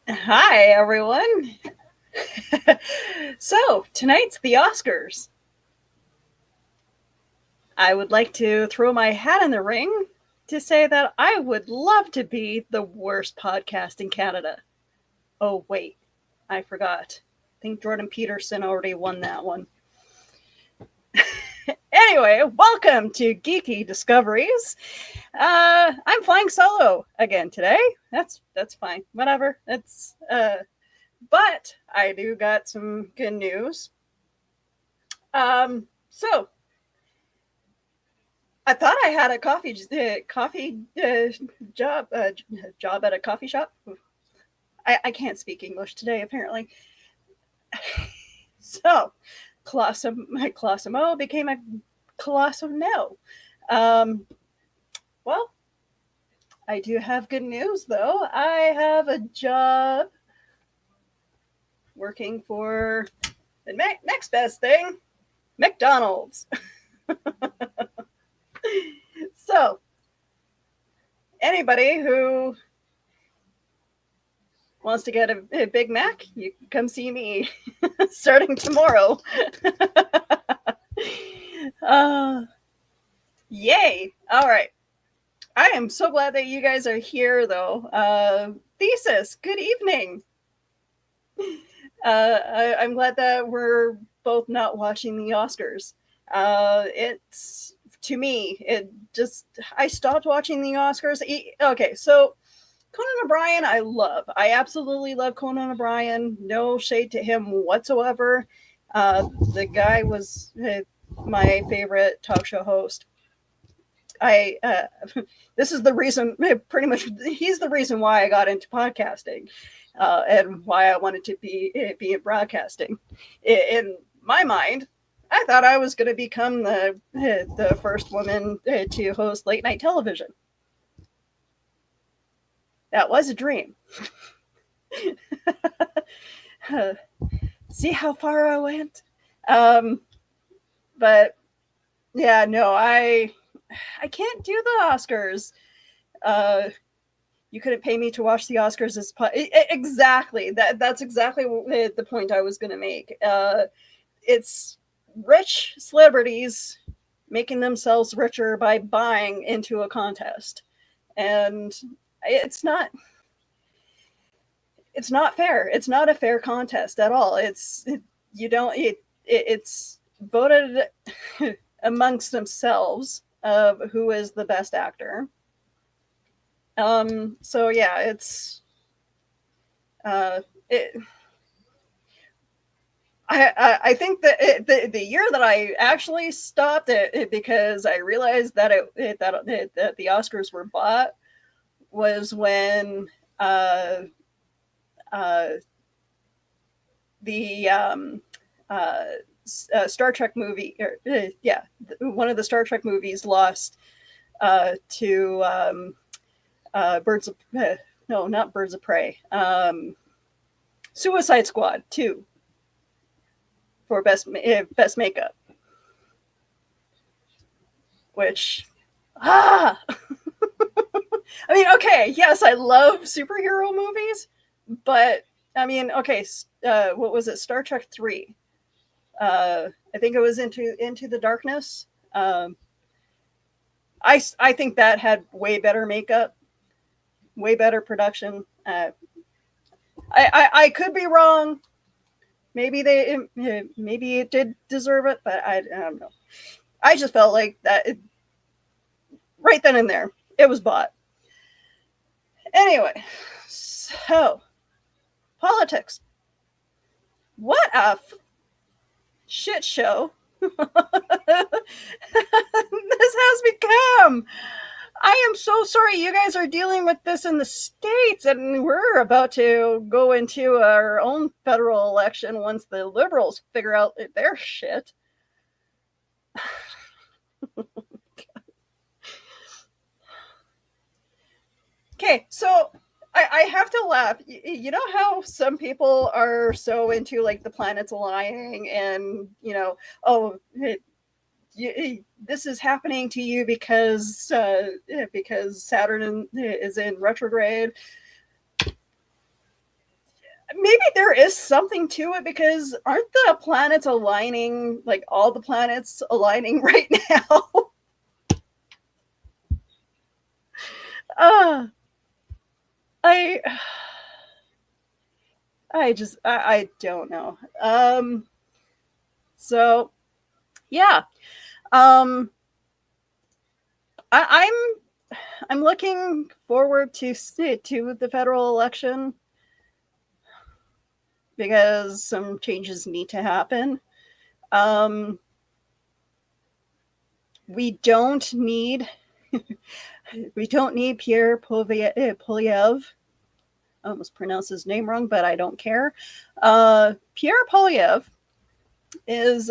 Hi, everyone. So, tonight's the Oscars. I would like to throw my hat in the ring to say that I would love to be the worst podcast in Canada. Oh, wait, I forgot. I think Jordan Peterson already won that one. Anyway, welcome to Geeky Discoveries. I'm flying solo again today. That's fine. Whatever. But I do got some good news. So I thought I had a coffee job at a coffee shop. I can't speak English today, apparently. So, my Colossimo became a Colossum no. Well, I do have good news, though. I have a job working for the next best thing, McDonald's. So, anybody who wants to get a Big Mac, you can come see me starting tomorrow. Yay. All right. I am so glad that you guys are here, though. Thesis, good evening. I'm glad that we're both not watching the Oscars. It's, to me, I stopped watching the Oscars. Okay, so Conan O'Brien, I love. I absolutely love Conan O'Brien. No shade to him whatsoever. The guy was my favorite talk show host. This is the reason, pretty much, he's the reason why I got into podcasting and why I wanted to be in broadcasting. In my mind, I thought I was going to become the first woman to host late night television. That was a dream. See how far I went? But yeah, no, I can't do the Oscars. You couldn't pay me to watch the Oscars exactly. That's exactly the point I was going to make. It's rich celebrities making themselves richer by buying into a contest, and it's not fair. It's not a fair contest at all. It's voted amongst themselves of who is the best actor. So yeah, I think that the year that I actually stopped it because I realized that that the Oscars were bought was when the Star Trek movie, one of the Star Trek movies lost to Birds of no, not Birds of Prey, Suicide Squad 2 for best makeup, which I mean, okay, yes, I love superhero movies, but I mean, okay, what was it? Star Trek 3. I think it was Into the Darkness. I think that had way better makeup, way better production. I could be wrong. Maybe it did deserve it, but I don't know. I just felt like that right then and there, it was bought. Anyway, so politics. What a shit show this has become. I am so sorry you guys are dealing with this in the States, and we're about to go into our own federal election once the Liberals figure out their shit. Okay, so I have to laugh. You know how some people are so into like the planets aligning, and oh, this is happening to you because Saturn is in retrograde. Maybe there is something to it, because aren't the planets aligning, like all the planets aligning right now? uh, I I don't know. So yeah. Um I'm looking forward to the federal election, because some changes need to happen. Um we don't need we don't need Pierre Polyev. I almost pronounced his name wrong, but I don't care. Pierre Polyev is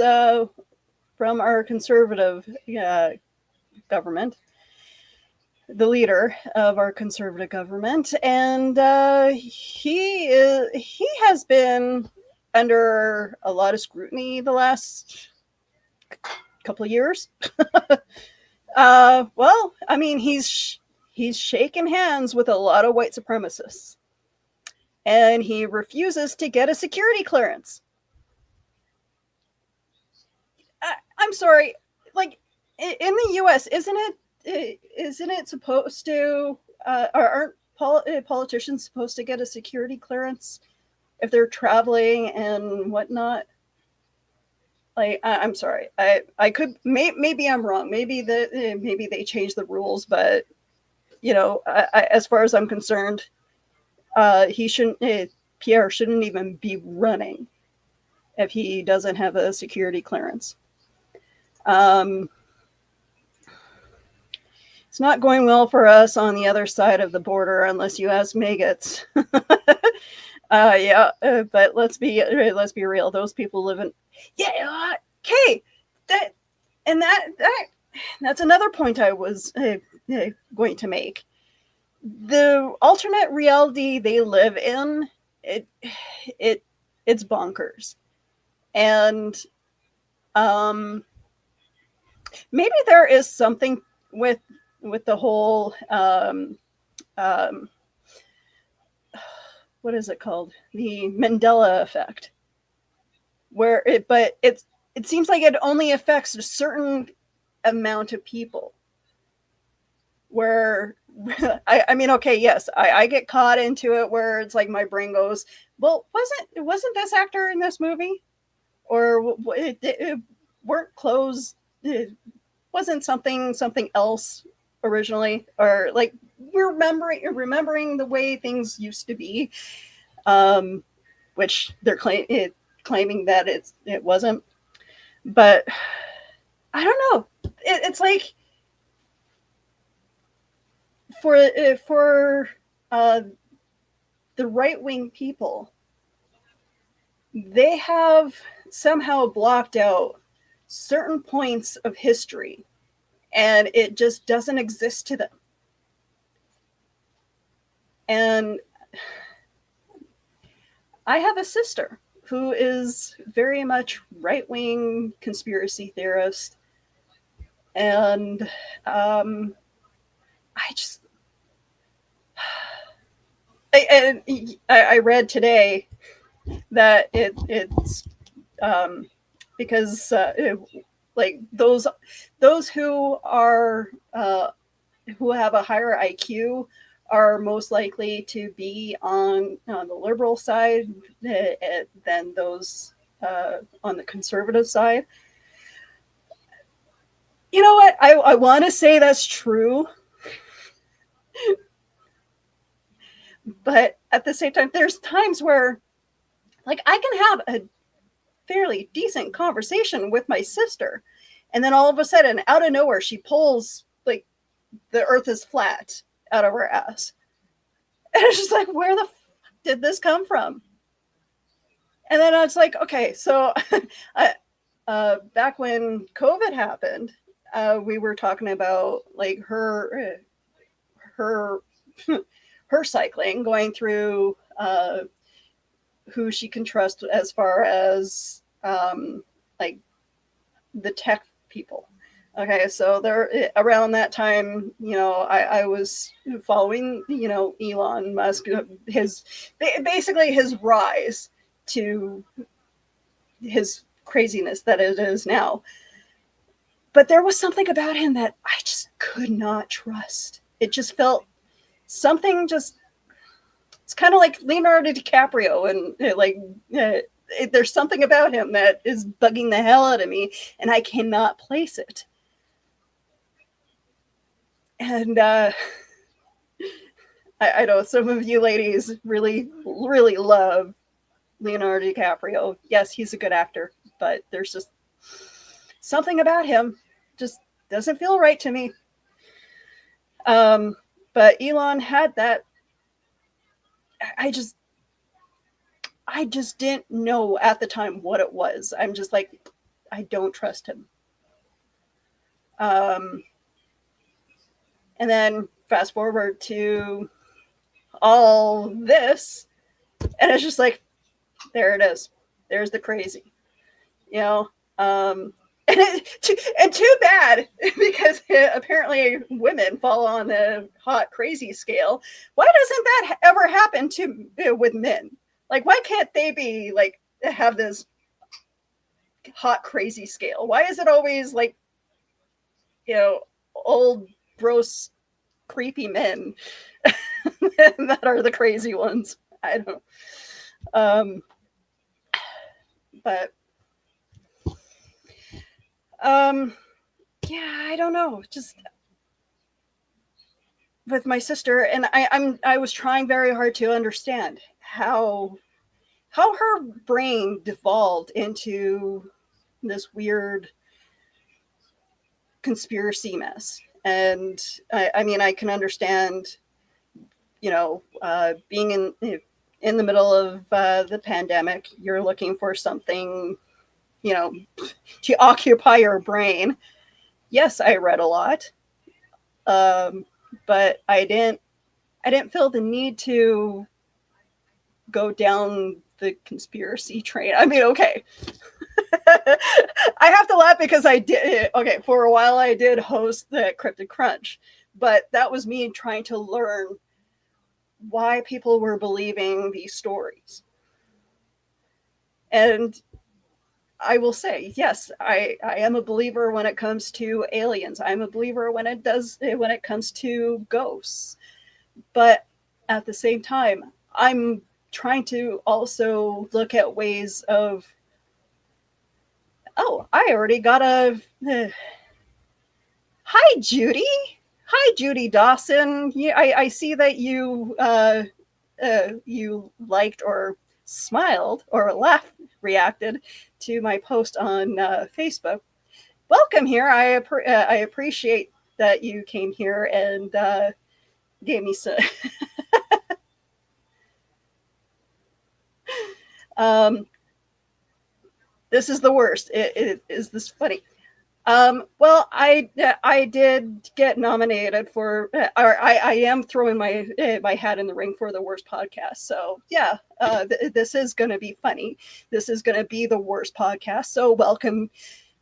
from our conservative government, the leader of our conservative government, and he has been under a lot of scrutiny the last couple of years. Well, I mean, he's shaken hands with a lot of white supremacists, and he refuses to get a security clearance. I'm sorry, like in the U.S., isn't it supposed to? Aren't politicians supposed to get a security clearance if they're traveling and whatnot? Like, I'm sorry, I could maybe I'm wrong. Maybe they changed the rules, but as far as I'm concerned, he shouldn't. Pierre shouldn't even be running if he doesn't have a security clearance. Um, it's not going well for us on the other side of the border, unless you ask maggots. Yeah, but let's be real. Those people live in, yeah. Okay, that and that's another point I was going to make. The alternate reality they live in, it it it's bonkers, and um, maybe there is something with the whole what is it called, the Mandela effect, where it seems like it only affects a certain amount of people. Where I mean, okay, yes, I get caught into it, where it's like my brain goes, well, wasn't this actor in this movie, or it weren't clothes, it wasn't something else originally, or like we're remembering the way things used to be, um, which they're claiming that it wasn't. But I don't know. It's like for uh, the right wing people, they have somehow blocked out certain points of history, and it just doesn't exist to them. And I have a sister who is very much right wing conspiracy theorist, and I just I read today that it's because like those who have a higher IQ are most likely to be on the liberal side than those on the conservative side. You know what? I want to say that's true, but at the same time, there's times where, like, I can have a fairly decent conversation with my sister, and then all of a sudden, out of nowhere, she pulls like the Earth is flat out of her ass, and it's just like, where the did this come from? And then I was like, okay, so back when COVID happened, we were talking about like her her cycling, going through who she can trust as far as like the tech people. Okay, so there around that time, I was following, Elon Musk, his basically his rise to his craziness that it is now. But there was something about him that I just could not trust. It just felt something just, it's kind of like Leonardo DiCaprio, and there's something about him that is bugging the hell out of me, and I cannot place it. And I know some of you ladies really, really love Leonardo DiCaprio. Yes, he's a good actor, but there's just something about him just doesn't feel right to me. But Elon had that. I just didn't know at the time what it was. I'm just like, I don't trust him. And then fast forward to all this, and it's just like, there it is. There's the crazy, and too bad, because apparently women fall on the hot crazy scale. Why doesn't that ever happen with men? Like, why can't they be like, have this hot crazy scale? Why is it always like, old gross creepy men that are the crazy ones? I don't know. But yeah, I don't know. Just with my sister, and I was trying very hard to understand how her brain devolved into this weird conspiracy mess. And I mean, I can understand, being in the middle of the pandemic, you're looking for something, to occupy your brain. Yes, I read a lot, but I didn't feel the need to go down the conspiracy train. I mean, okay. I have to laugh because I did. Okay, for a while I did host the Cryptid Crunch, but that was me trying to learn why people were believing these stories. And I will say, yes, I am a believer when it comes to aliens. I'm a believer when it comes to ghosts. But at the same time, I'm trying to also look at ways of, oh, I already got a hi, Judy. Hi, Judy Dawson. Yeah, I see that you you liked or smiled or laughed, reacted to my post on Facebook. Welcome here. I appreciate that you came here and gave me some. This is the worst. Is this funny? Well, I did get nominated for, or I am throwing my hat in the ring for the worst podcast. So yeah, this is going to be funny. This is going to be the worst podcast. So welcome.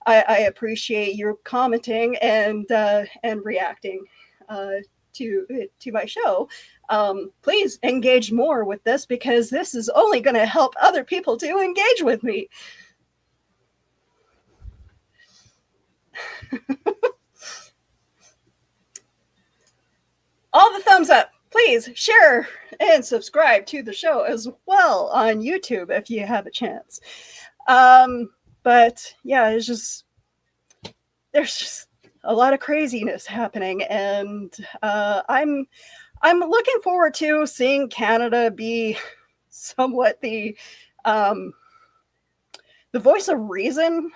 I appreciate your commenting and reacting to my show. Please engage more with this, because this is only going to help other people to engage with me. All the thumbs up. Please share and subscribe to the show as well on YouTube if you have a chance. But yeah, there's just a lot of craziness happening, and I'm looking forward to seeing Canada be somewhat the voice of reason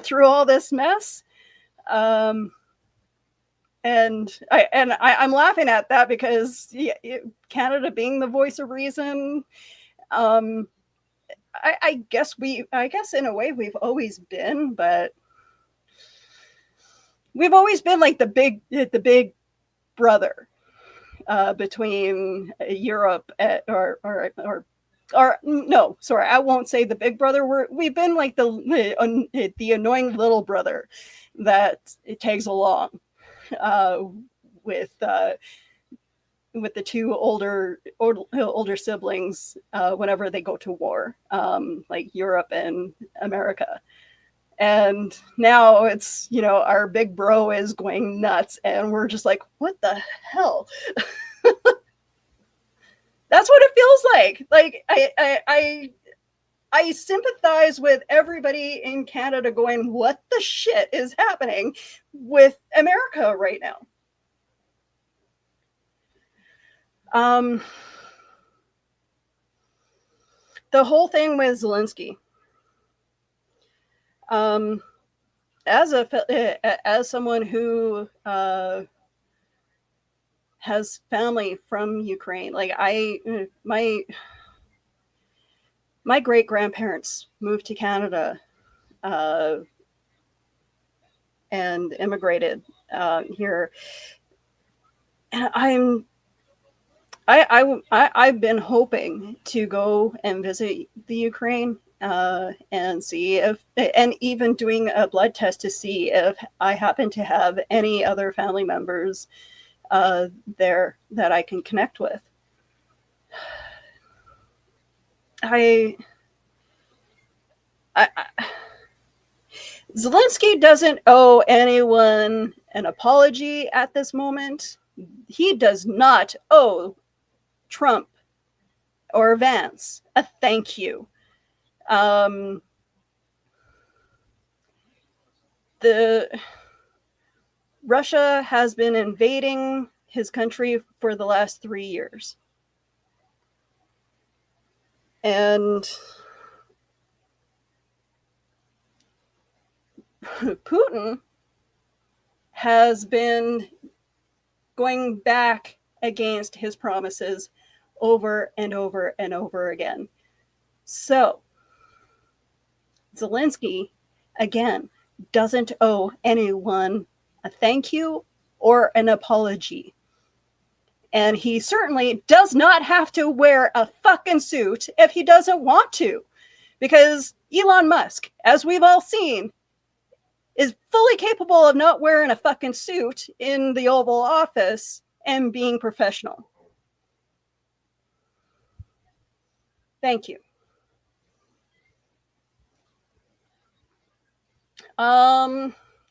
through all this mess. And I'm laughing at that because Canada being the voice of reason, I guess in a way we've always been, but we've always been like the big brother between Europe or no, sorry, I won't say the big brother. We've been like the annoying little brother that it tags along uh, with uh, with the two older siblings whenever they go to war, like Europe and America. And now it's, our big bro is going nuts, and we're just like, what the hell? That's what it feels like. Like I sympathize with everybody in Canada going, what the shit is happening with America right now? The whole thing with Zelensky. As someone who has family from Ukraine, like my great grandparents moved to Canada and immigrated here, and I've been hoping to go and visit the Ukraine and see if, and even doing a blood test to see if I happen to have any other family members there that I can connect with. I Zelensky doesn't owe anyone an apology at this moment. He does not owe Trump or Vance a thank you. Russia has been invading his country for the last 3 years. And Putin has been going back against his promises over and over and over again. So Zelensky, again, doesn't owe anyone a thank you or an apology. And he certainly does not have to wear a fucking suit if he doesn't want to. Because Elon Musk, as we've all seen, is fully capable of not wearing a fucking suit in the Oval Office and being professional. Thank you.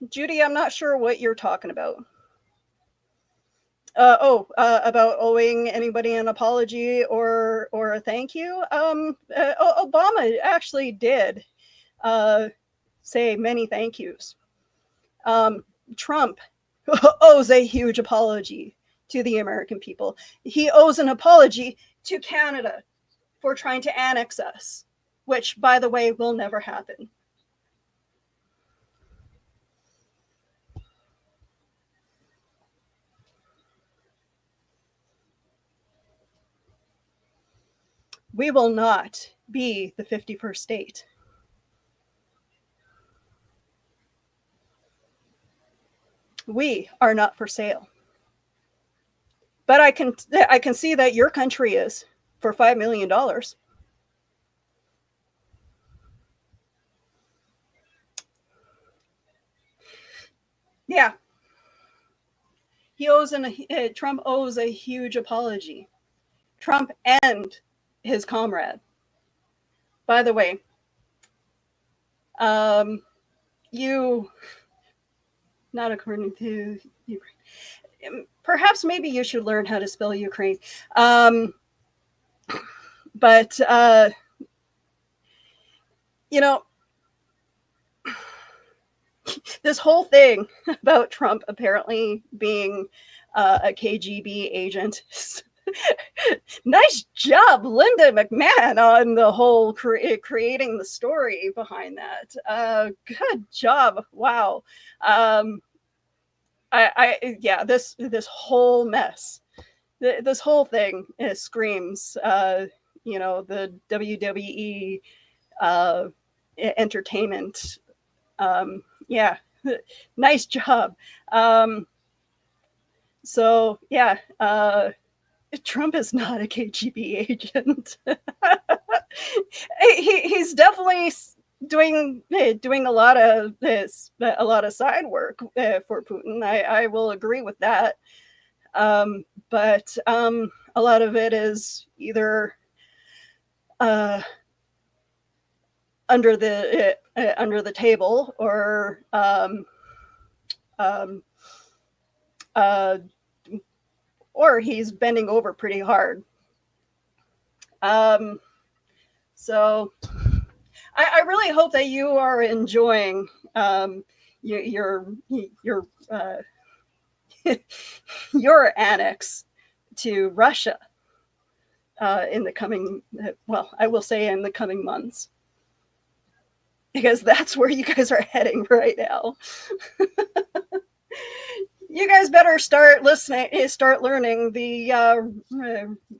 Judy, I'm not sure what you're talking about. About owing anybody an apology or a thank you. Obama actually did say many thank yous. Trump owes a huge apology to the American people. He owes an apology to Canada for trying to annex us, which, by the way, will never happen. We will not be the 51st state. We are not for sale. But I can see that your country is for $5 million. Yeah. Trump owes a huge apology. Trump and his comrade. By the way, you, not according to Ukraine, perhaps maybe you should learn how to spell Ukraine. But, this whole thing about Trump apparently being a KGB agent. Nice job, Linda McMahon, on the whole creating the story behind that. Good job. Wow. This whole mess, this whole thing screams, the WWE entertainment. Yeah, nice job. So yeah, Trump is not a KGB agent. He's definitely doing a lot of side work for Putin. I will agree with that. But a lot of it is either uh, under the table um, uh, or he's bending over pretty hard. Um, so I really hope that you are enjoying your your uh, your annex to Russia in the coming, well, I will say in the coming months, because that's where you guys are heading right now. You guys better start start learning the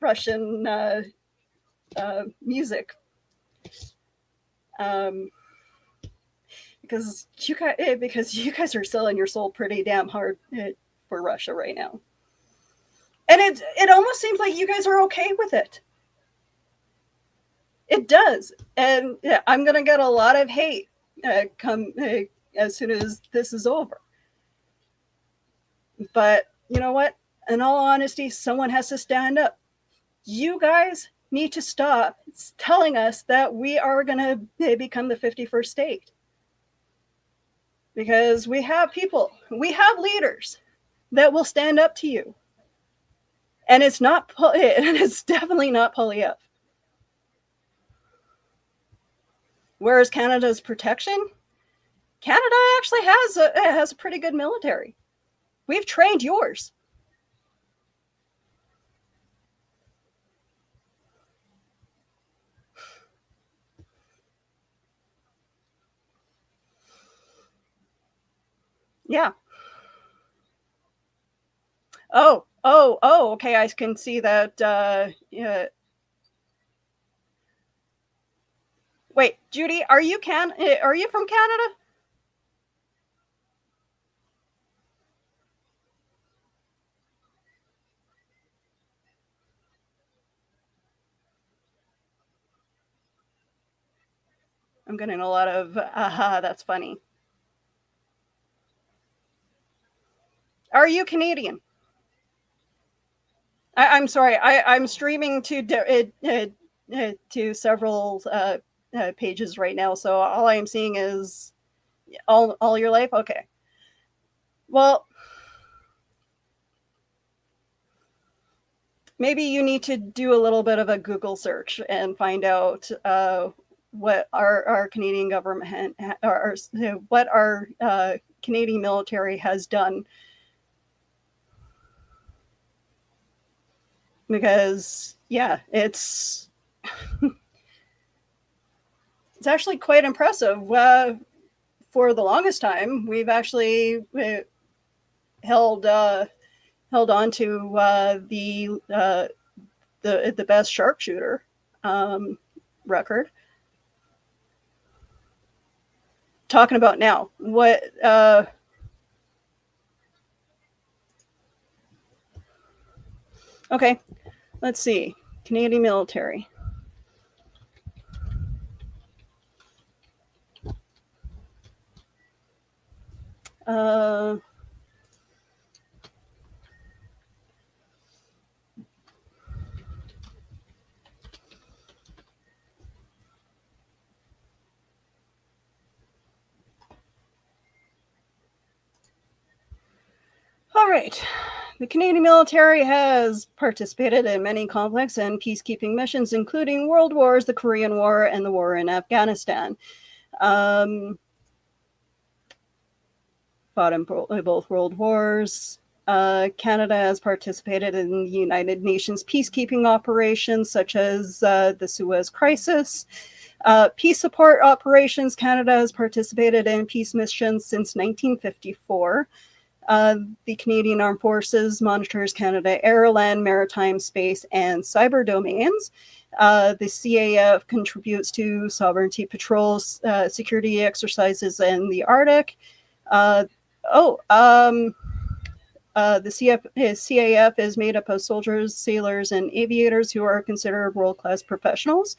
Russian music, um, because you guys are selling your soul pretty damn hard for Russia right now, and it almost seems like you guys are okay with it. It does, and yeah, I'm gonna get a lot of hate come as soon as this is over. But you know what? In all honesty, someone has to stand up. You guys need to stop telling us that we are going to become the 51st state. Because we have people, we have leaders that will stand up to you. And it's definitely not Polyev. Whereas Canada's protection, Canada actually has a pretty good military. We've trained yours. Yeah. Oh, okay. I can see that. Yeah. Wait, Judy, Are you from Canada? I'm getting a lot of aha. That's funny. Are you Canadian? I'm sorry. I'm streaming to several pages right now, so all I'm seeing is all your life. Okay. Well, maybe you need to do a little bit of a Google search and find out what our Canadian government or what our Canadian military has done, because yeah, it's actually quite impressive. For the longest time, we've actually held held on to the best sharpshooter record. Talking about now, what? Okay, let's see. Canadian military. Uh, all right. The Canadian military has participated in many complex and peacekeeping missions, including world wars, the Korean War, and the war in Afghanistan. Fought in both world wars. Canada has participated in the United Nations peacekeeping operations, such as the Suez Crisis. Peace support operations. Canada has participated in peace missions since 1954. The Canadian Armed Forces monitors Canada air, land, maritime, space, and cyber domains. The CAF contributes to sovereignty patrols, security exercises in the Arctic. Uh, oh, CAF is made up of soldiers, sailors, and aviators who are considered world-class professionals.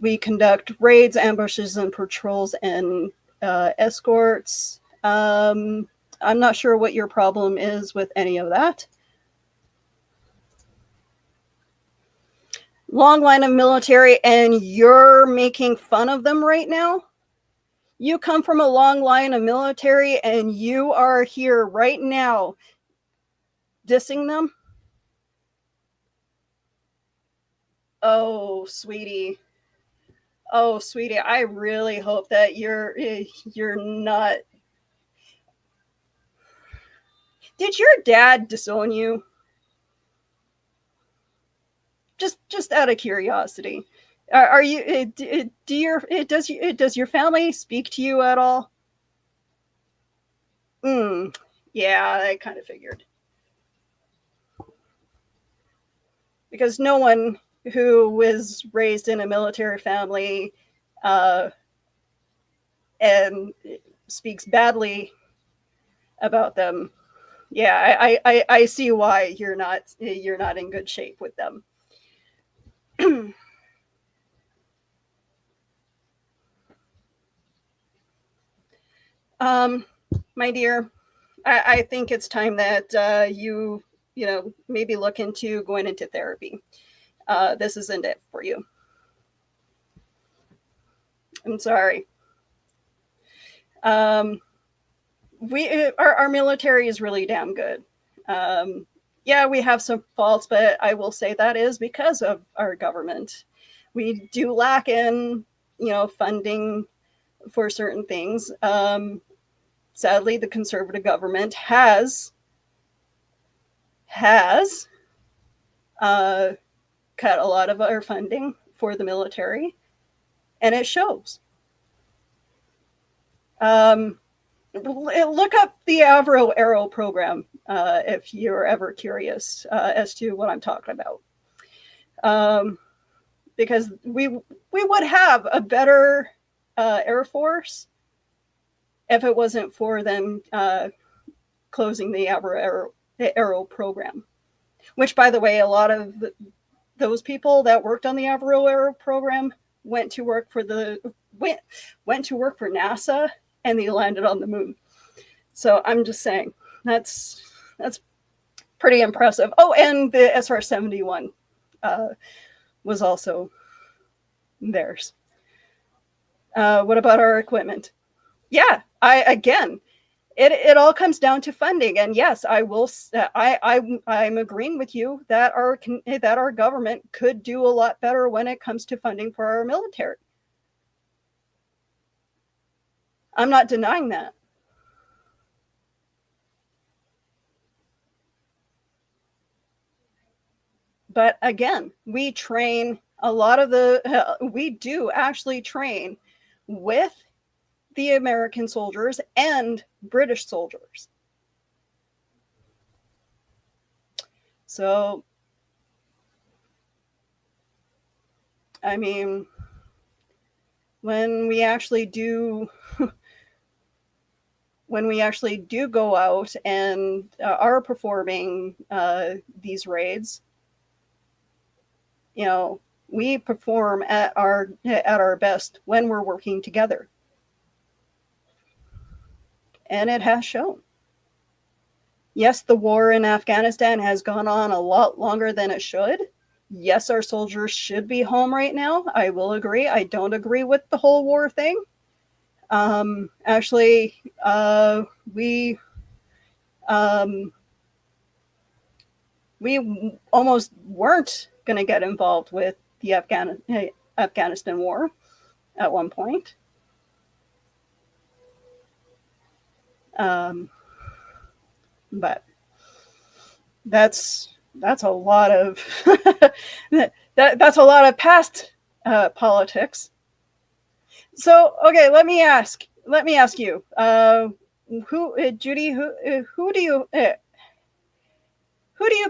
We conduct raids, ambushes, and patrols and escorts. I'm not sure what your problem is with any of that. Long line of military, and you're making fun of them right now? You come from a long line of military, and you are here right now dissing them? Oh, sweetie. Oh, sweetie, I really hope that you're not. Did your dad disown you? Just out of curiosity, are you? Does your family speak to you at all? Yeah, I kind of figured, because no one who was raised in a military family uh, and speaks badly about them. Yeah, I see why you're not in good shape with them. My dear, I think it's time that you maybe look into going into therapy. This isn't it for you. I'm sorry. Our military is really damn good. Yeah, we have some faults, but I will say that is because of our government. We do lack in funding for certain things. Sadly, the conservative government has cut a lot of our funding for the military, and it shows. Look up the Avro Arrow program if you're ever curious as to what I'm talking about. Because we would have a better Air Force if it wasn't for them closing the Avro Arrow program. Which, by the way, a lot of those people that worked on the Avro Arrow program went to work for NASA, and they landed on the moon. So I'm just saying that's pretty impressive. Oh, and the SR-71 was also theirs. What about our equipment? Yeah, it all comes down to funding, and yes, I'm agreeing with you that our government could do a lot better when it comes to funding for our military. I'm not denying that. But again, we train we do actually train with the American soldiers and British soldiers. So, I mean, when we actually do go out and are performing these raids, we perform at our best when we're working together, and it has shown. Yes, the war in Afghanistan has gone on a lot longer than it should. Yes, our soldiers should be home right now. I will agree. I don't agree with the whole war thing. Actually, we almost weren't going to get involved with the Afghanistan war at one point. But that's a lot of that's a lot of past politics. So, okay, let me ask you, Judy, who do you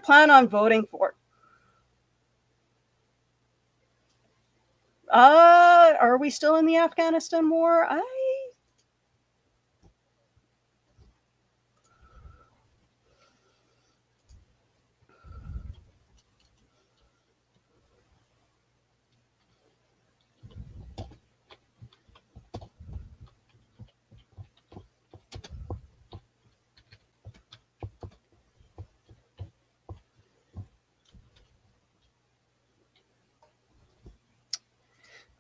plan on voting for? Are we still in the Afghanistan war?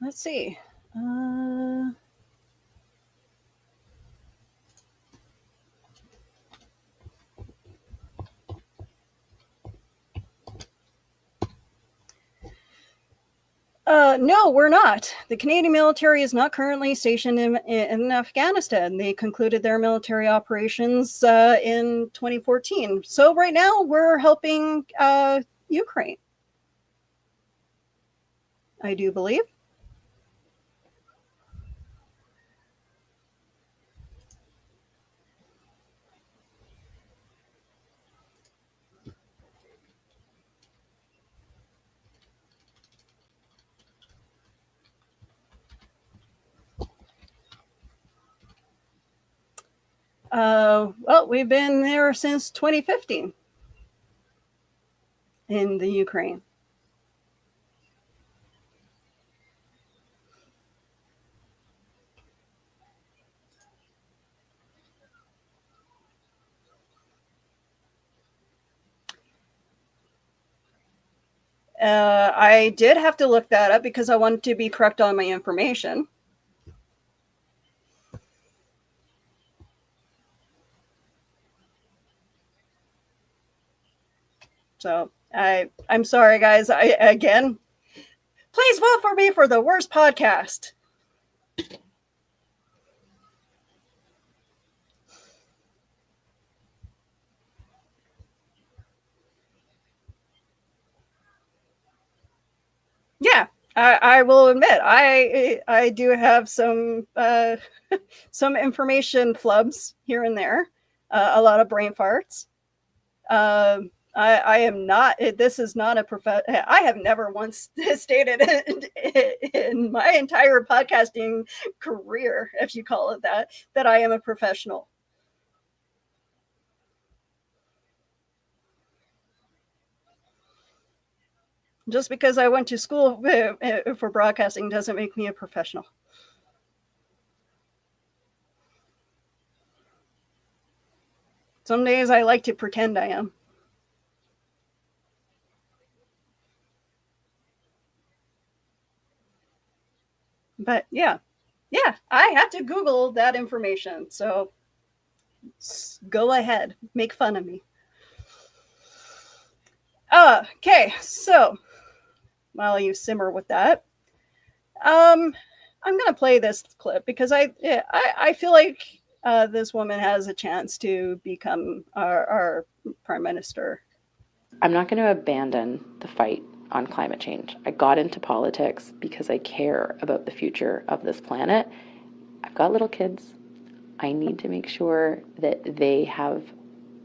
Let's see. No, we're not. The Canadian military is not currently stationed in Afghanistan. They concluded their military operations in 2014. So right now we're helping Ukraine, I do believe. Well, we've been there since 2015 in the Ukraine. I did have to look that up because I wanted to be correct on my information. So I'm sorry, guys. Again, please vote for me for the worst podcast. Yeah, I will admit I do have some some information flubs here and there, a lot of brain farts. I am not. This is not a I have never once stated in my entire podcasting career, if you call it that, that I am a professional. Just because I went to school for broadcasting doesn't make me a professional. Some days I like to pretend I am. But yeah, I had to Google that information. So go ahead, make fun of me. Okay, so while you simmer with that, I'm gonna play this clip because I feel like this woman has a chance to become our prime minister. I'm not going to abandon the fight on climate change. I got into politics because I care about the future of this planet. I've got little kids. I need to make sure that they have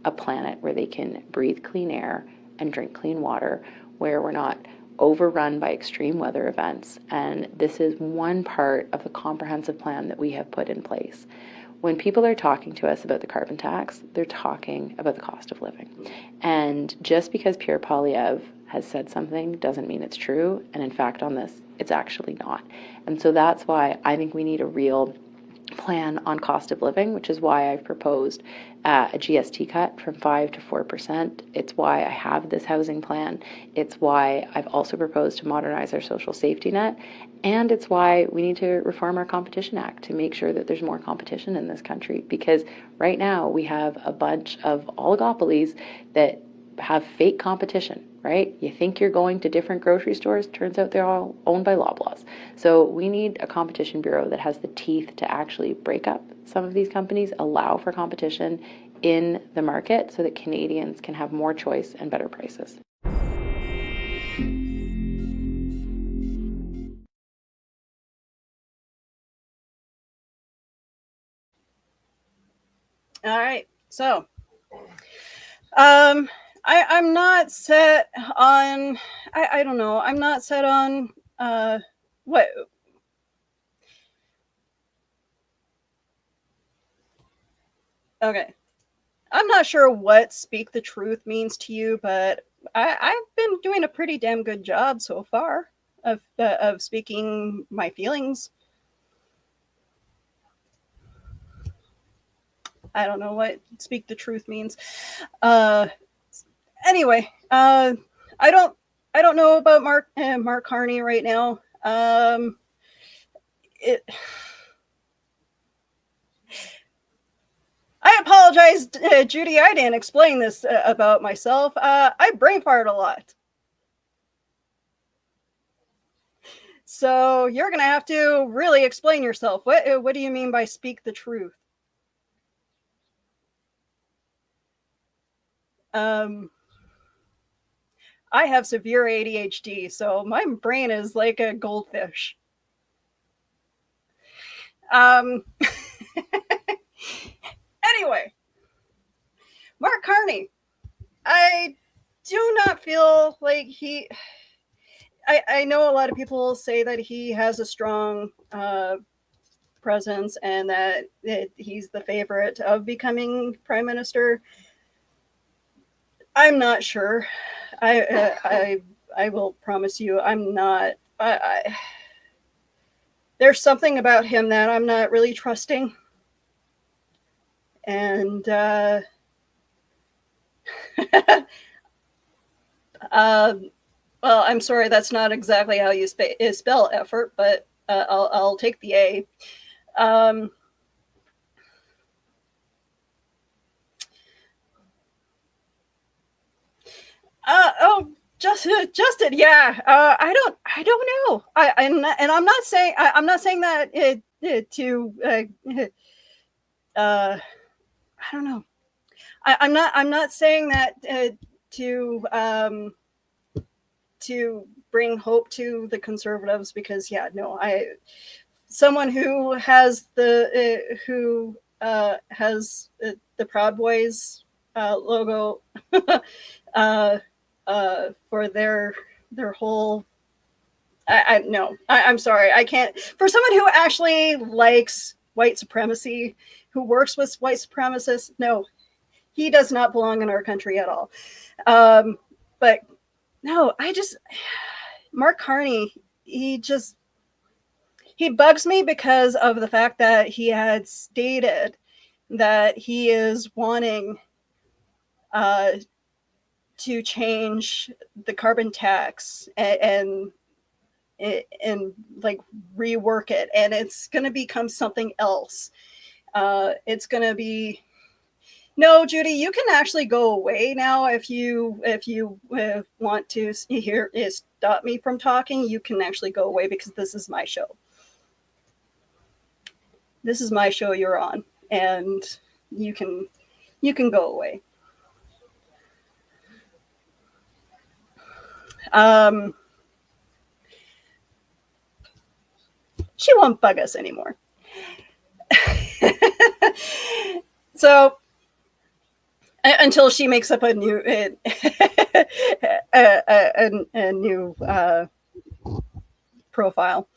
a planet where they can breathe clean air and drink clean water, where we're not overrun by extreme weather events. And this is one part of the comprehensive plan that we have put in place. When people are talking to us about the carbon tax, they're talking about the cost of living. And just because Pierre Poilievre has said something doesn't mean it's true. And in fact, on this, it's actually not. And so that's why I think we need a real plan on cost of living, which is why I've proposed a GST cut from 5 to 4%. It's why I have this housing plan. It's why I've also proposed to modernize our social safety net. And it's why we need to reform our Competition Act to make sure that there's more competition in this country. Because right now we have a bunch of oligopolies that have fake competition, right? You think you're going to different grocery stores, turns out they're all owned by Loblaws. So we need a competition bureau that has the teeth to actually break up some of these companies, allow for competition in the market so that Canadians can have more choice and better prices. All right, so I'm not set on. I don't know. I'm not set on what. Okay, I'm not sure what speak the truth means to you, but I've been doing a pretty damn good job so far of speaking my feelings. I don't know what speak the truth means. Anyway, I don't know about Mark Carney right now. it I apologize, Judy. I didn't explain this about myself. I brain fart a lot. So you're going to have to really explain yourself. What do you mean by speak the truth? Um, I have severe ADHD, so my brain is like a goldfish. Um, anyway, Mark Carney. I do not feel like he. I know a lot of people say that he has a strong presence and that he's the favorite of becoming prime minister. I'm not sure. I will promise you, I'm not. There's something about him that I'm not really trusting, and well, I'm sorry, that's not exactly how you spell effort, but I'll take the A. Um, oh, Justin, yeah. I don't know. And I'm not saying I'm not saying that to I don't know. I'm not saying that to bring hope to the conservatives because yeah, no, someone who has the Proud Boys logo for their whole. I no, I'm sorry, I can't. For someone who actually likes white supremacy, who works with white supremacists, no, he does not belong in our country at all. But no, Mark Carney, he bugs me because of the fact that he had stated that he is wanting to change the carbon tax and like rework it, and it's going to become something else. It's going to be no, Judy. You can actually go away now if you want to stop me from talking. You can actually go away because this is my show. This is my show you're on, and you can go away. She won't bug us anymore. So until she makes up a new a new profile.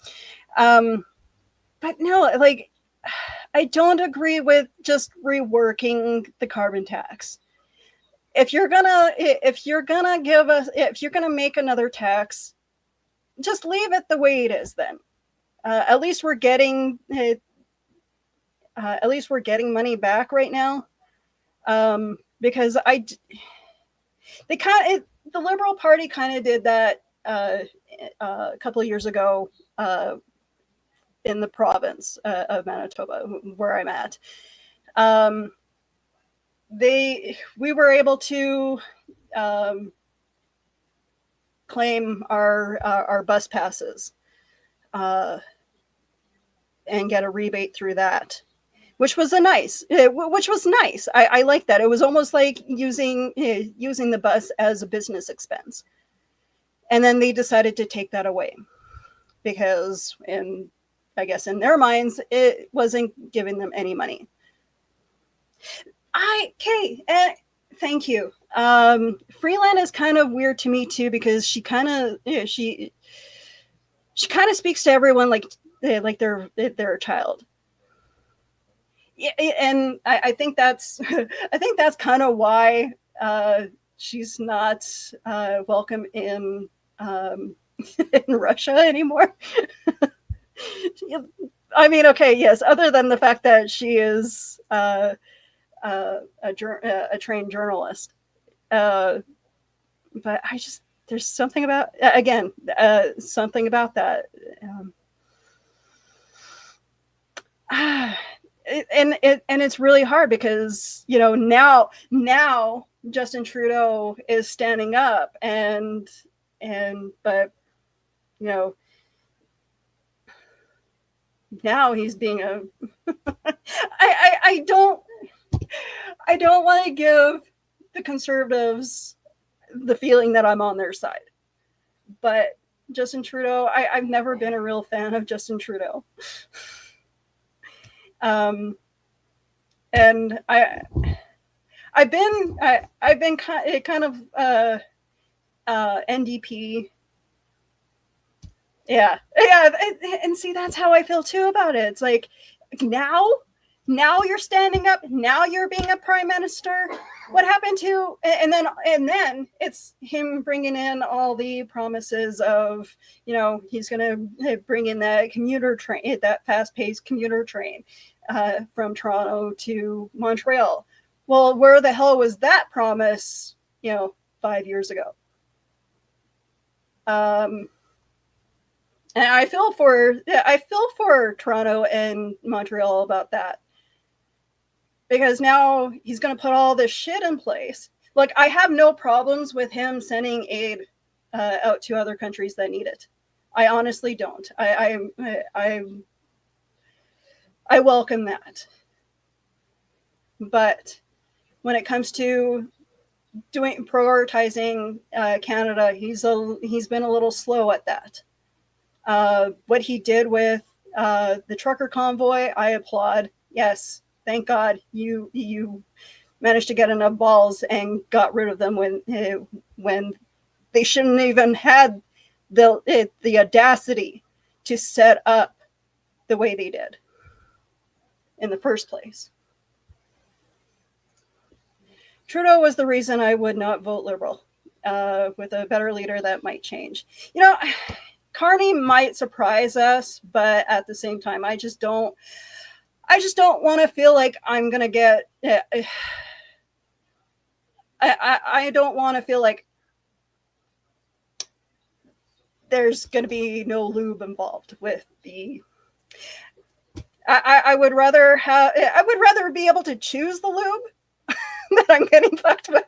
But no, like I don't agree with just reworking the carbon tax. If you're gonna make another tax, just leave it the way it is. Then at least we're getting money back right now. Because the Liberal Party kind of did that a couple of years ago in the province of Manitoba, where I'm at. We were able to claim our bus passes and get a rebate through that, which was nice. I like that. It was almost like using the bus as a business expense. And then they decided to take that away because I guess in their minds, it wasn't giving them any money. Thank you. Freeland is kind of weird to me too because she kind of speaks to everyone like they're a child. Yeah, and I think that's kind of why she's not welcome in in Russia anymore. I mean, okay, yes. Other than the fact that she is a trained journalist, but there's something about something about that. and it's really hard because now Justin Trudeau is standing up and but you know now he's being a I don't want to give the Conservatives the feeling that I'm on their side, but Justin Trudeau, I've never been a real fan of Justin Trudeau. And I've been kind of NDP. Yeah, and see that's how I feel too about it. It's like now you're standing up. Now you're being a prime minister. What happened to and then it's him bringing in all the promises of he's going to bring in that commuter train, that fast-paced commuter train from Toronto to Montreal. Well, where the hell was that promise 5 years ago? And I feel for Toronto and Montreal about that, because now he's going to put all this shit in place. Like, I have no problems with him sending aid out to other countries that need it. I honestly don't. I welcome that. But when it comes to prioritizing Canada, he's been a little slow at that. What he did with the trucker convoy, I applaud. Yes, thank God you managed to get enough balls and got rid of them when they shouldn't even had the audacity to set up the way they did in the first place. Trudeau was the reason I would not vote Liberal. With a better leader, that might change. Carney might surprise us, but at the same time, I just don't want to feel like I'm gonna get. I don't want to feel like there's going to be no lube involved with the. I would rather be able to choose the lube that I'm getting fucked with.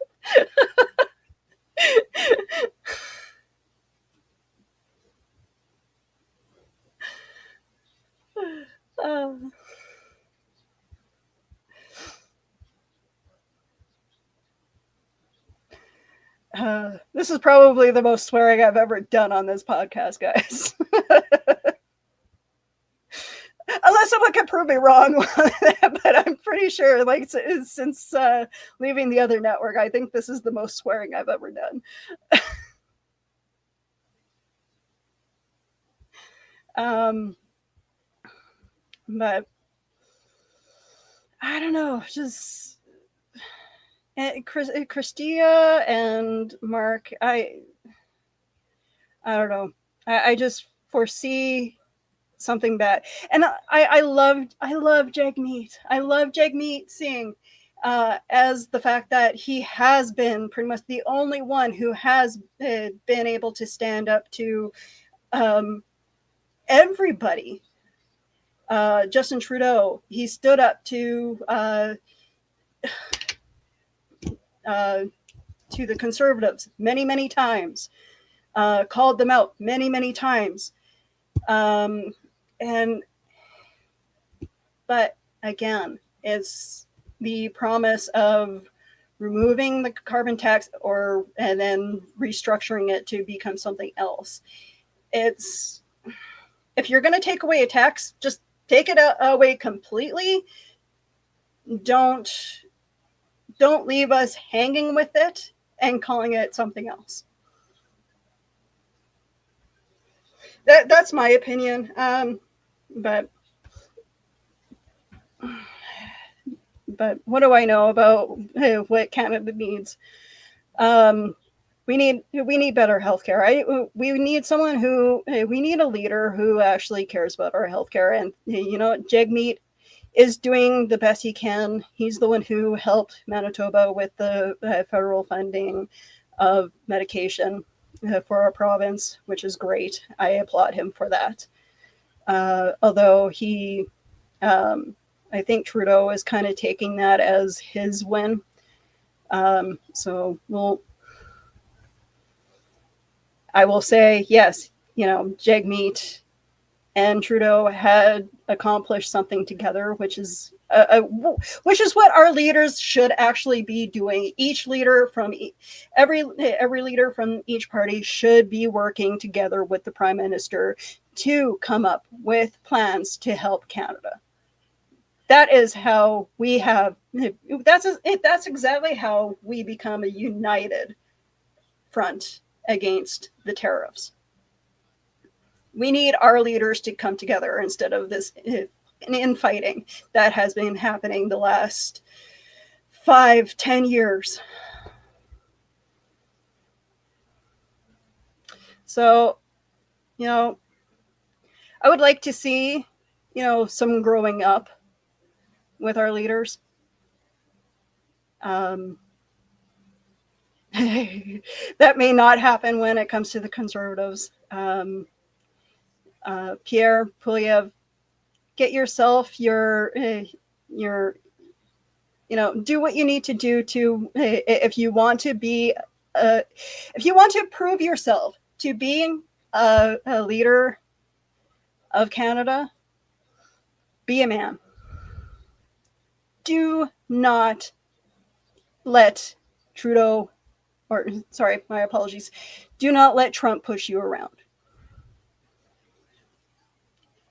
This is probably the most swearing I've ever done on this podcast, guys. Unless someone can prove me wrong, but I'm pretty sure, like, since leaving the other network, I think this is the most swearing I've ever done. But I don't know, just Christia and Mark, I don't know. I just foresee something bad. And I love Jagmeet. I love Jagmeet Singh as the fact that he has been pretty much the only one who has been able to stand up to everybody. Justin Trudeau, he stood up to the Conservatives many, many times, called them out many, many times. But again, it's the promise of removing the carbon tax and then restructuring it to become something else. It's, if you're going to take away a tax, just take it away completely. Don't leave us hanging with it and calling it something else. That's my opinion. But what do I know about what Canada needs? We need better healthcare. We need someone we need a leader who actually cares about our healthcare. And Jagmeet is doing the best he can. He's the one who helped Manitoba with the federal funding of medication for our province, which is great. I applaud him for that. Although he I think Trudeau is kind of taking that as his win. So I will say, yes, Jagmeet and Trudeau had accomplished something together, which is what our leaders should actually be doing. Each leader from every leader from each party should be working together with the Prime Minister to come up with plans to help Canada. That is how we have. That's exactly how we become a united front against the tariffs. We need our leaders to come together instead of this infighting that has been happening the last 5-10 years. So, I would like to see, some growing up with our leaders. That may not happen when it comes to the Conservatives. Pierre Poilievre, get yourself your do what you need to do to, if you want to be, if you want to prove yourself to being a leader of Canada, be a man. Do not let Trudeau, or sorry, my apologies, do not let Trump push you around.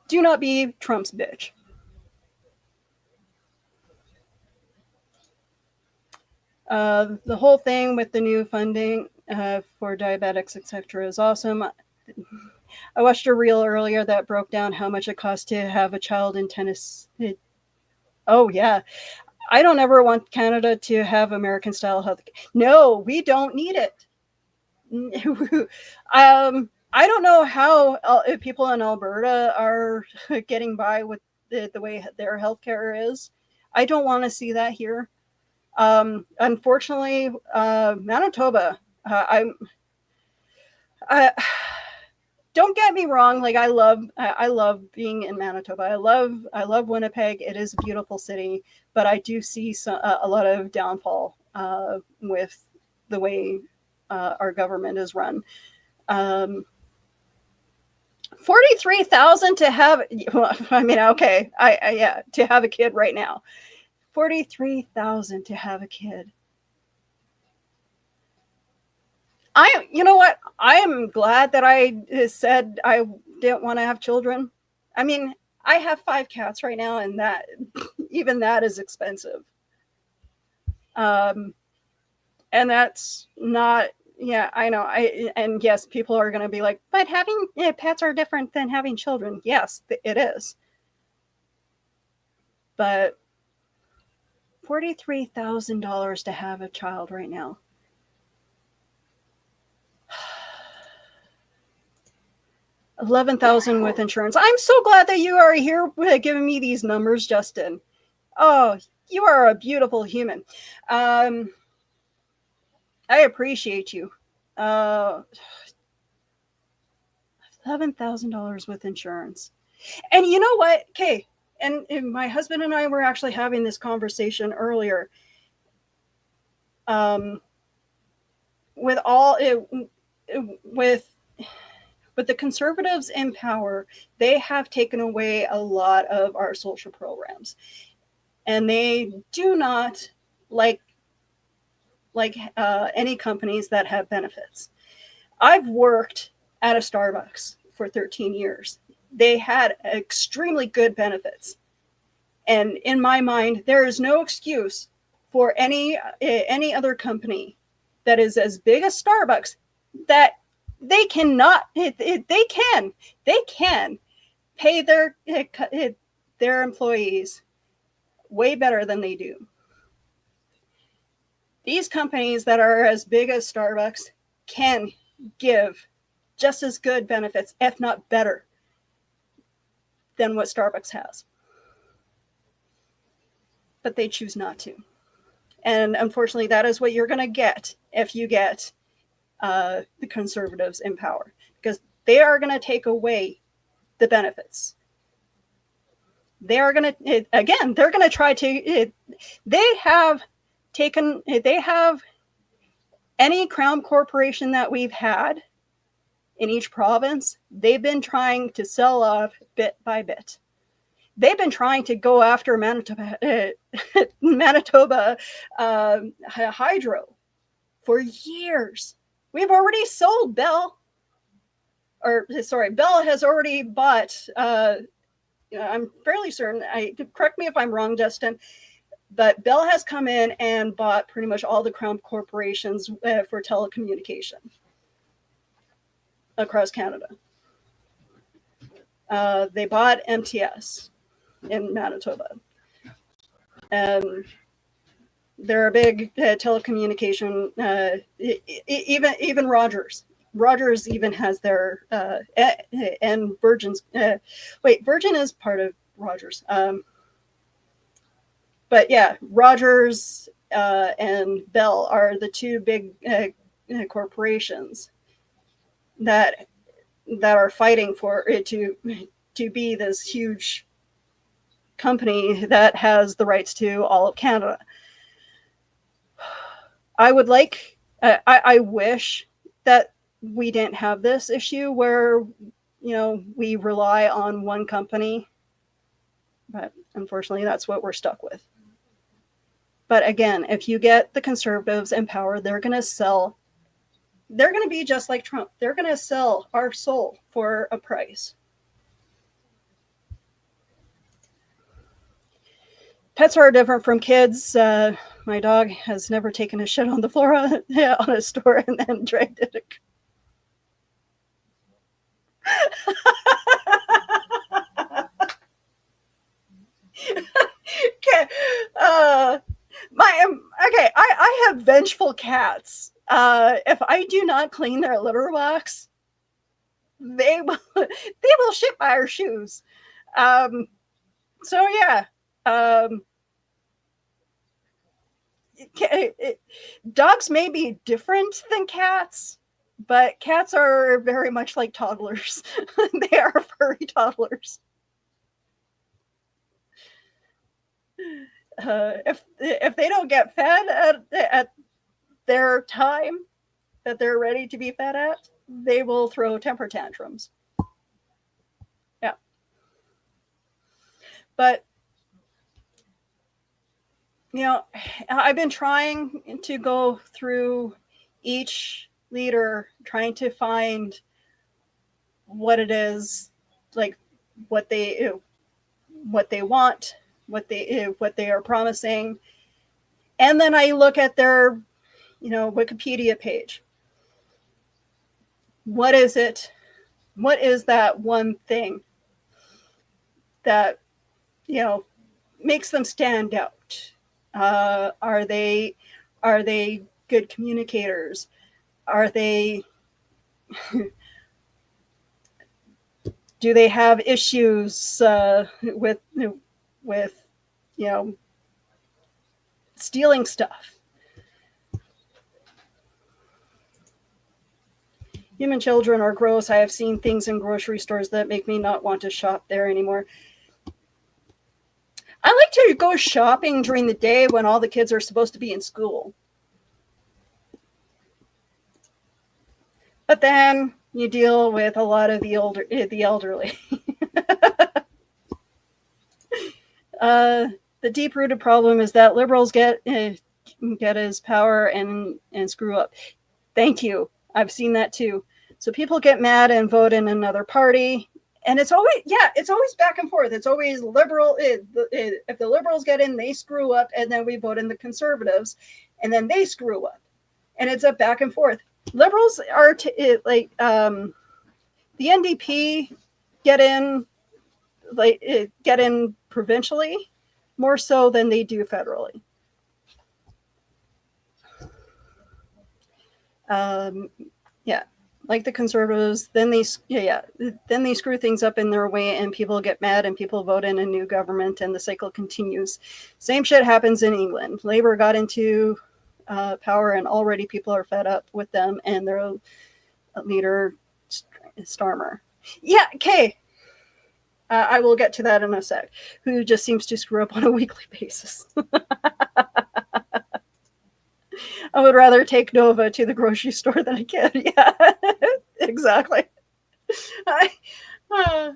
Do not be Trump's bitch. The whole thing with the new funding for diabetics, etc., is awesome. I watched a reel earlier that broke down how much it costs to have a child in Tennessee. Oh, yeah. I don't ever want Canada to have American style health. No, we don't need it. I don't know how people in Alberta are getting by with the way their healthcare is. I don't want to see that here. Unfortunately, Manitoba, I don't get me wrong. Like, I love being in Manitoba. I love Winnipeg. It is a beautiful city, but I do see a lot of downfall with the way our government is run. 43,000 to have. I mean, okay, yeah, to have a kid right now. 43,000 to have a kid. You know what? I am glad that I said I didn't want to have children. I mean, I have 5 cats right now, and that even that is expensive. And that's not. Yeah, I know. And yes, people are going to be like, but having pets are different than having children. Yes, it is. But $43,000 to have a child right now. $11,000 with insurance. I'm so glad that you are here giving me these numbers, Justin. Oh, you are a beautiful human. I appreciate you. $11,000 with insurance. And you know what? Okay. And my husband and I were actually having this conversation earlier. With all with the Conservatives in power, they have taken away a lot of our social programs, and they do not like any companies that have benefits. I've worked at a Starbucks for 13 years. They had extremely good benefits, and in my mind, there is no excuse for any other company that is as big as Starbucks that they cannot. They can pay their employees way better than they do. These companies that are as big as Starbucks can give just as good benefits, if not better, than what Starbucks has. But they choose not to. And unfortunately, that is what you're going to get if you get the Conservatives in power, because they are going to take away the benefits. They are going to, again, they're going to try to, they have any crown corporation that we've had in each province, they've been trying to sell off bit by bit. They've been trying to go after Manitoba Hydro for years. We've already sold Bell. Bell has already bought, I'm fairly certain, correct me if I'm wrong, Justin, but Bell has come in and bought pretty much all the crown corporations for telecommunication across Canada. They bought MTS in Manitoba. They're a big telecommunication, even Rogers. Rogers even has their, and Virgin's, Virgin is part of Rogers. But yeah, Rogers and Bell are the two big corporations that are fighting for it to be this huge company that has the rights to all of Canada. I wish that we didn't have this issue where, we rely on one company, but unfortunately that's what we're stuck with. But again, if you get the Conservatives in power, they're going to be just like Trump. They're going to sell our soul for a price. Pets are different from kids. My dog has never taken a shit on the floor on a store and then dragged it. Okay. I have vengeful cats. If I do not clean their litter box, they will shit by our shoes. So yeah. Dogs may be different than cats, but cats are very much like toddlers. They are furry toddlers. If they don't get fed at their time that they're ready to be fed at, they will throw temper tantrums. Yeah. But I've been trying to go through each leader, trying to find what it is, like what they want, what they are promising, and then I look at their Wikipedia page. What is it? What is that one thing that makes them stand out? Are they good communicators? Are they do they have issues with stealing stuff? Human children are gross. I have seen things in grocery stores that make me not want to shop there anymore. I like to go shopping during the day when all the kids are supposed to be in school. But then you deal with a lot of the elderly. The deep-rooted problem is that liberals get his power and screw up. Thank you. I've seen that too. So people get mad and vote in another party. And it's always back and forth. It's always liberal. If the liberals get in, they screw up, and then we vote in the Conservatives, and then they screw up, and it's a back and forth. Liberals are the NDP get in provincially more so than they do federally. Yeah. Like the Conservatives, then they screw things up in their way, and people get mad, and people vote in a new government, and the cycle continues. Same shit happens in England. Labour got into power, and already people are fed up with them and their leader, Starmer. Yeah, okay. I will get to that in a sec, who just seems to screw up on a weekly basis. I would rather take Nova to the grocery store than a kid. Yeah, exactly. I, uh,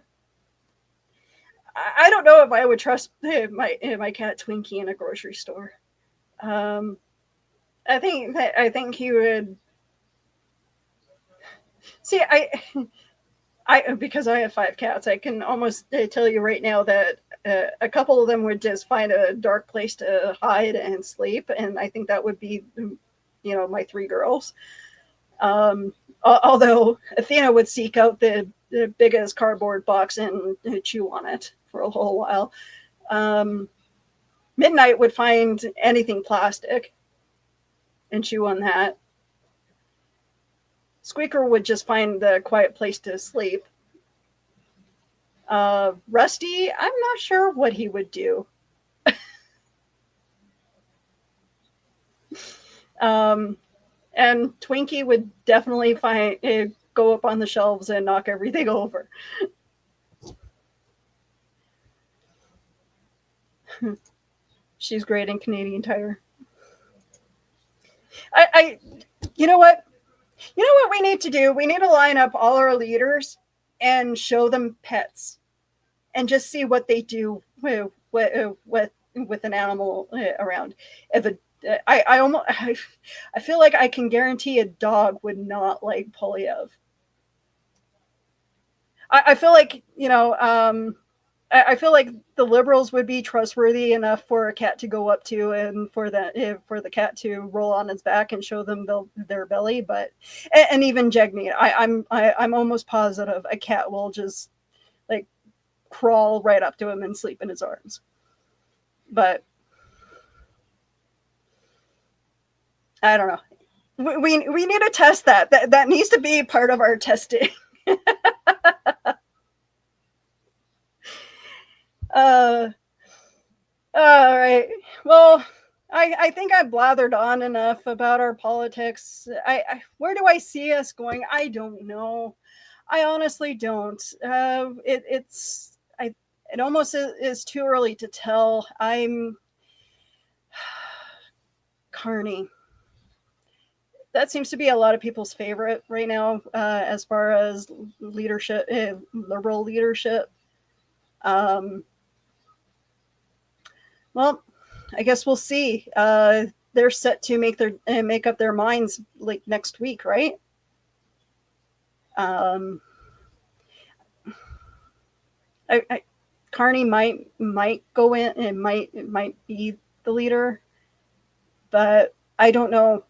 I don't know if I would trust my cat Twinkie in a grocery store. Um, I think he would see. I because I have 5 cats, I can almost tell you right now that a couple of them would just find a dark place to hide and sleep, and I think that would be, my 3 girls. Although Athena would seek out the biggest cardboard box and chew on it for a whole while. Um, Midnight would find anything plastic and chew on that. Squeaker would just find the quiet place to sleep. Rusty, I'm not sure what he would do. And Twinkie would definitely go up on the shelves and knock everything over. She's great in Canadian Tire. I you know what? You know what we need to do? We need to line up all our leaders and show them pets and just see what they do with an animal around. If a I feel like I can guarantee a dog would not like Polyev. I feel like I feel like the liberals would be trustworthy enough for a cat to go up to and for the cat to roll on its back and show them their belly, but and even Jagmeet, I'm almost positive a cat will just like crawl right up to him and sleep in his arms. But I don't know. We need to test that. That needs to be part of our testing. uh, all right. Well, I think I blathered on enough about our politics. Where do I see us going? I don't know. I honestly don't. It almost is too early to tell. I'm Carney. That seems to be a lot of people's favorite right now, as far as leadership, liberal leadership. Um, well, I guess we'll see. They're set to make up their minds like next week, right? Um, Carney might go in and might be the leader, but I don't know.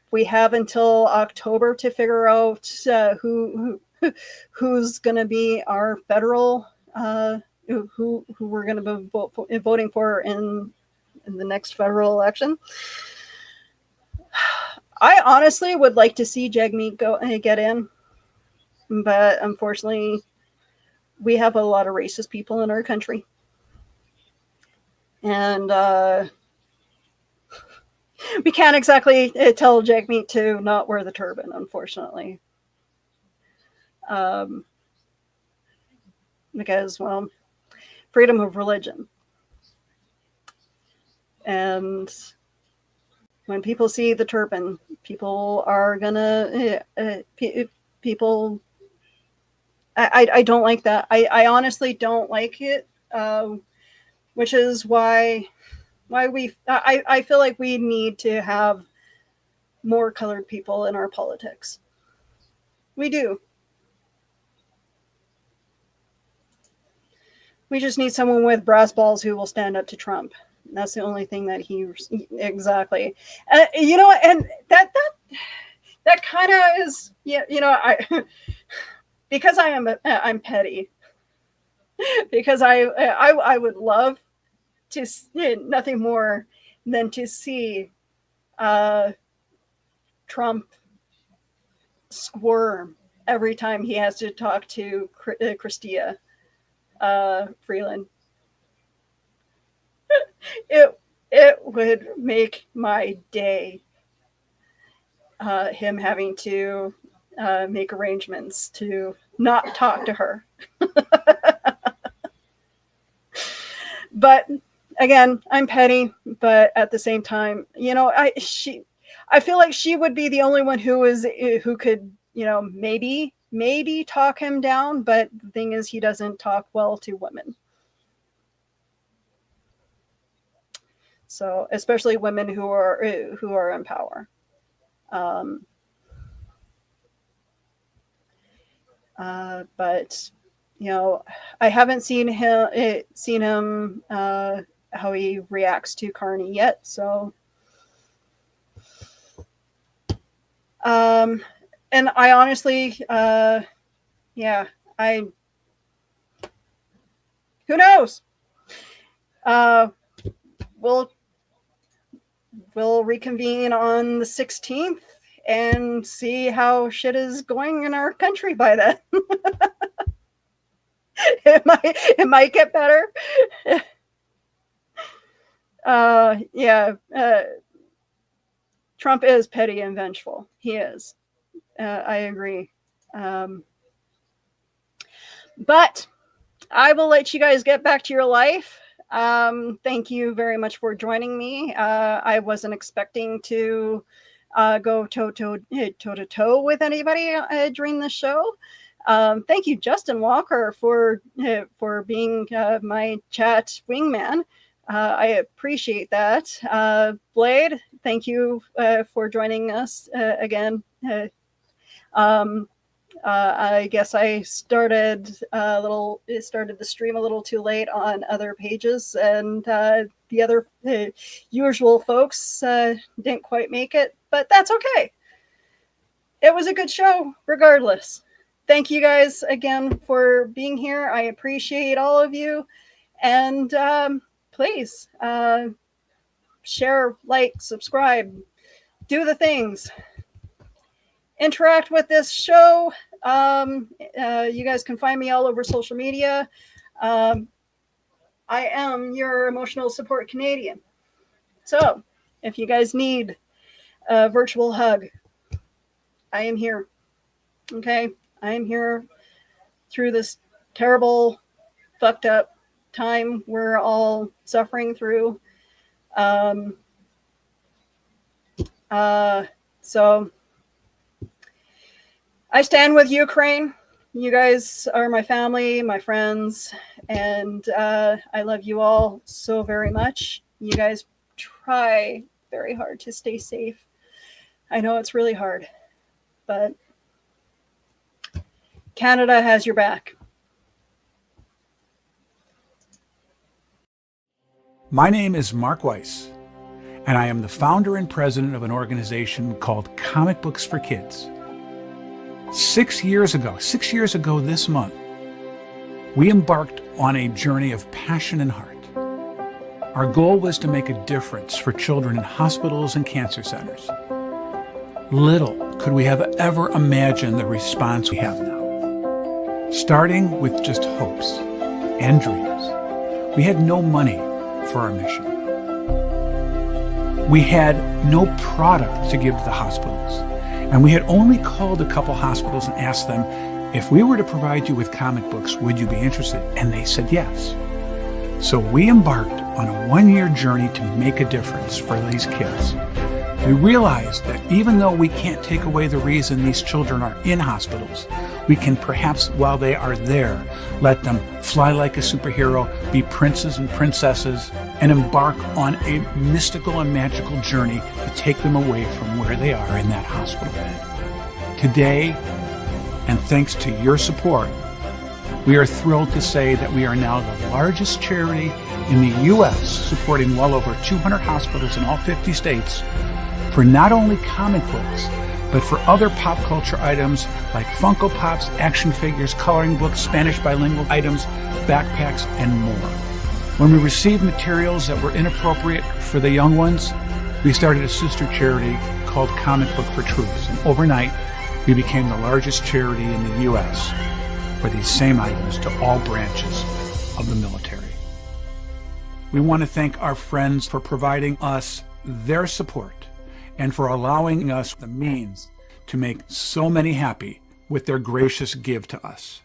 We have until October to figure out who's going to be our federal who we're going to be voting for in the next federal election. I honestly would like to see Jagmeet get in, but unfortunately, we have a lot of racist people in our country, and we can't exactly tell Jagmeet to not wear the turban, unfortunately, because, well, freedom of religion. And when people see the turban, people are gonna people. I don't like that. I honestly don't like it, which is why I feel like we need to have more colored people in our politics. We do. We just need someone with brass balls who will stand up to Trump. That's the only thing that he exactly. And that kind of is, yeah. I because I'm petty. Because I would love to nothing more than to see Trump squirm every time he has to talk to Chrystia Freeland. It would make my day. Him having to make arrangements to not talk to her. But again, I'm petty, but at the same time, I feel like she would be the only one who could, maybe talk him down, but the thing is he doesn't talk well to women. So, especially women who are in power. But I haven't seen him how he reacts to Carney yet. So, and I honestly, who knows? We'll reconvene on the 16th and see how shit is going in our country by then. It might get better. Trump is petty and vengeful. He is. I agree. But I will let you guys get back to your life. Thank you very much for joining me. I wasn't expecting to go toe to toe with anybody during the show. Thank you, Justin Walker, for being my chat wingman. I appreciate that. Blade, thank you for joining us again. I guess I started the stream a little too late on other pages, and the other usual folks didn't quite make it, but that's okay. It was a good show, regardless. Thank you guys again for being here. I appreciate all of you, and please share, like, subscribe, do the things. Interact with this show. You guys can find me all over social media. I am your emotional support Canadian. So if you guys need a virtual hug, I am here. Okay? I am here through this terrible, fucked up time we're all suffering through. So I stand with Ukraine. You guys are my family, my friends, and I love you all so very much. You guys try very hard to stay safe. I know it's really hard, but Canada has your back. My name is Mark Weiss, and I am the founder and president of an organization called Comic Books for Kids. 6 years ago this month, we embarked on a journey of passion and heart. Our goal was to make a difference for children in hospitals and cancer centers. Little could we have ever imagined the response we have now. Starting with just hopes and dreams, we had no money for our mission. We had no product to give to the hospitals. And we had only called a couple hospitals and asked them, if we were to provide you with comic books, would you be interested? And they said yes. So we embarked on a 1-year journey to make a difference for these kids. We realized that even though we can't take away the reason these children are in hospitals, we can perhaps, while they are there, let them fly like a superhero, be princes and princesses, and embark on a mystical and magical journey to take them away from where they are in that hospital bed. Today, and thanks to your support, we are thrilled to say that we are now the largest charity in the U.S., supporting well over 200 hospitals in all 50 states for not only comic books, but for other pop culture items like Funko Pops, action figures, coloring books, Spanish bilingual items, backpacks, and more. When we received materials that were inappropriate for the young ones, we started a sister charity called Comic Book for Troops. And overnight, we became the largest charity in the U.S. for these same items to all branches of the military. We want to thank our friends for providing us their support and for allowing us the means to make so many happy with their gracious give to us.